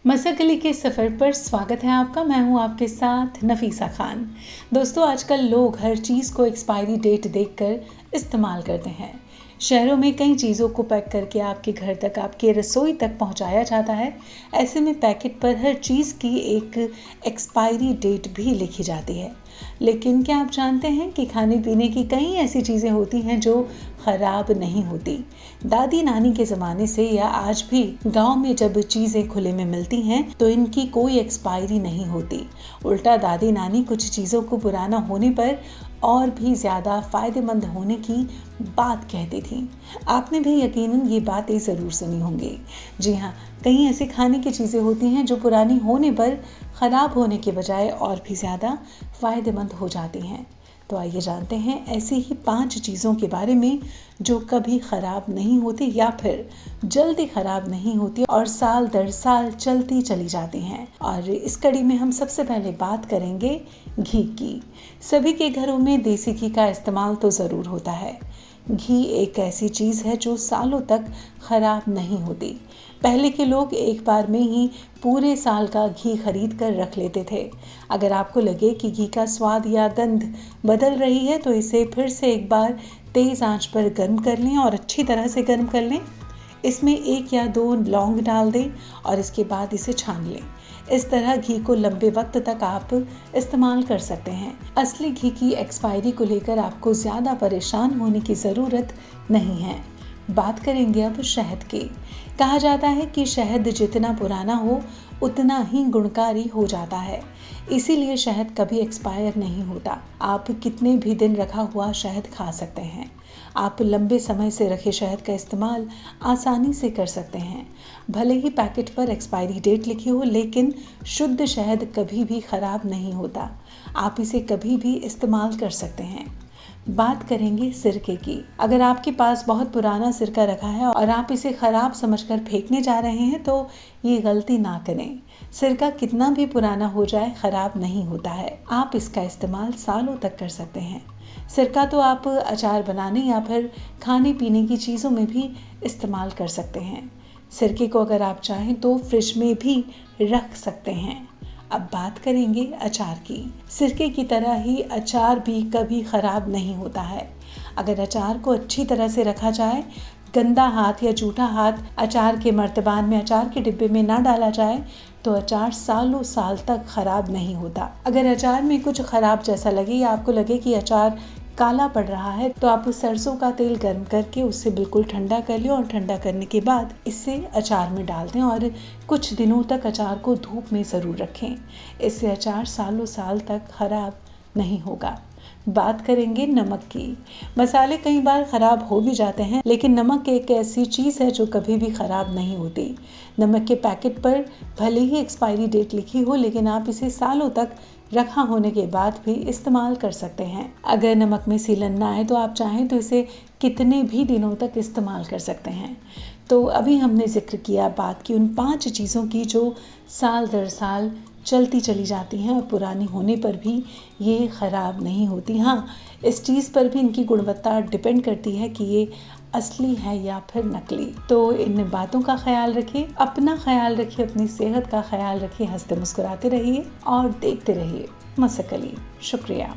मसकली के सफ़र पर स्वागत है आपका। मैं हूं आपके साथ नफीसा खान। दोस्तों, आजकल लोग हर चीज़ को एक्सपायरी डेट देखकर इस्तेमाल करते हैं। शहरों में कई चीज़ों को पैक करके आपके घर तक, आपके रसोई तक पहुंचाया जाता है। ऐसे में पैकेट पर हर चीज़ की एक एक्सपायरी डेट भी लिखी जाती है। लेकिन क्या आप जानते हैं कि खाने पीने की कई ऐसी चीज़ें होती हैं जो ख़राब नहीं होती। दादी नानी के ज़माने से या आज भी गांव में जब चीज़ें खुले में मिलती हैं तो इनकी कोई एक्सपायरी नहीं होती। उल्टा दादी नानी कुछ चीज़ों को पुराना होने पर और भी ज़्यादा फ़ायदेमंद होने की बात कहती थी। आपने भी यकीनन ये बातें ज़रूर सुनी होंगी। जी हाँ, कई ऐसे खाने की चीज़ें होती हैं जो पुरानी होने पर ख़राब होने के बजाय और भी ज़्यादा फ़ायदेमंद हो जाती हैं। तो आइए जानते हैं ऐसी ही 5 चीज़ों के बारे में जो कभी ख़राब नहीं होती या फिर जल्दी ख़राब नहीं होती और साल दर साल चलती चली जाती हैं। और इस कड़ी में हम सबसे पहले बात करेंगे घी की। सभी के घरों में देसी घी का इस्तेमाल तो ज़रूर होता है। घी एक ऐसी चीज़ है जो सालों तक ख़राब नहीं होती। पहले के लोग एक बार में ही पूरे साल का घी खरीद कर रख लेते थे। अगर आपको लगे कि घी का स्वाद या गंध बदल रही है तो इसे फिर से एक बार तेज़ आंच पर गर्म कर लें और अच्छी तरह से गर्म कर लें। इसमें 1 या 2 लौंग डाल दें और इसके बाद इसे छान लें। इस तरह घी को लंबे वक्त तक आप इस्तेमाल कर सकते हैं। असली घी की एक्सपायरी को लेकर आपको ज़्यादा परेशान होने की ज़रूरत नहीं है। बात करेंगे अब शहद की। कहा जाता है कि शहद जितना पुराना हो उतना ही गुणकारी हो जाता है, इसीलिए शहद कभी एक्सपायर नहीं होता। आप कितने भी दिन रखा हुआ शहद खा सकते हैं। आप लंबे समय से रखे शहद का इस्तेमाल आसानी से कर सकते हैं। भले ही पैकेट पर एक्सपायरी डेट लिखी हो, लेकिन शुद्ध शहद कभी भी खराब नहीं होता। आप इसे कभी भी इस्तेमाल कर सकते हैं। बात करेंगे सिरके की। अगर आपके पास बहुत पुराना सिरका रखा है और आप इसे खराब समझकर फेंकने जा रहे हैं तो ये गलती ना करें। सिरका कितना भी पुराना हो जाए खराब नहीं होता है। आप इसका इस्तेमाल सालों तक कर सकते हैं। सिरका तो आप अचार बनाने या फिर खाने पीने की चीज़ों में भी इस्तेमाल कर सकते हैं। सिरके को अगर आप चाहें तो फ्रिज में भी रख सकते हैं। अब बात करेंगे अचार की। सिरके की तरह ही अचार भी कभी खराब नहीं होता है। अगर अचार को अच्छी तरह से रखा जाए, गंदा हाथ या जूठा हाथ अचार के मर्तबान में, अचार के डिब्बे में ना डाला जाए तो अचार सालों साल तक खराब नहीं होता। अगर अचार में कुछ खराब जैसा लगे या आपको लगे कि अचार काला पड़ रहा है तो आप सरसों का तेल गर्म करके उससे बिल्कुल ठंडा कर लें और ठंडा करने के बाद इसे अचार में डाल दें और कुछ दिनों तक अचार को धूप में ज़रूर रखें। इससे अचार सालों साल तक खराब नहीं होगा। बात करेंगे नमक की। मसाले कई बार खराब हो भी जाते हैं, लेकिन नमक एक ऐसी चीज़ है जो कभी भी खराब नहीं होती। नमक के पैकेट पर भले ही एक्सपायरी डेट लिखी हो, लेकिन आप इसे सालों तक रखा होने के बाद भी इस्तेमाल कर सकते हैं। अगर नमक में सीलन ना आए तो आप चाहें तो इसे कितने भी दिनों तक इस्तेमाल कर सकते हैं। तो अभी हमने जिक्र किया, बात की उन 5 चीज़ों की जो साल दर साल चलती चली जाती हैं और पुरानी होने पर भी ये ख़राब नहीं होती। हाँ, इस चीज़ पर भी इनकी गुणवत्ता डिपेंड करती है कि ये असली है या फिर नकली। तो इन बातों का ख्याल रखिए, अपना ख्याल रखिए, अपनी सेहत का ख्याल रखिए, हंसते मुस्कुराते रहिए और देखते रहिए मसकली। शुक्रिया।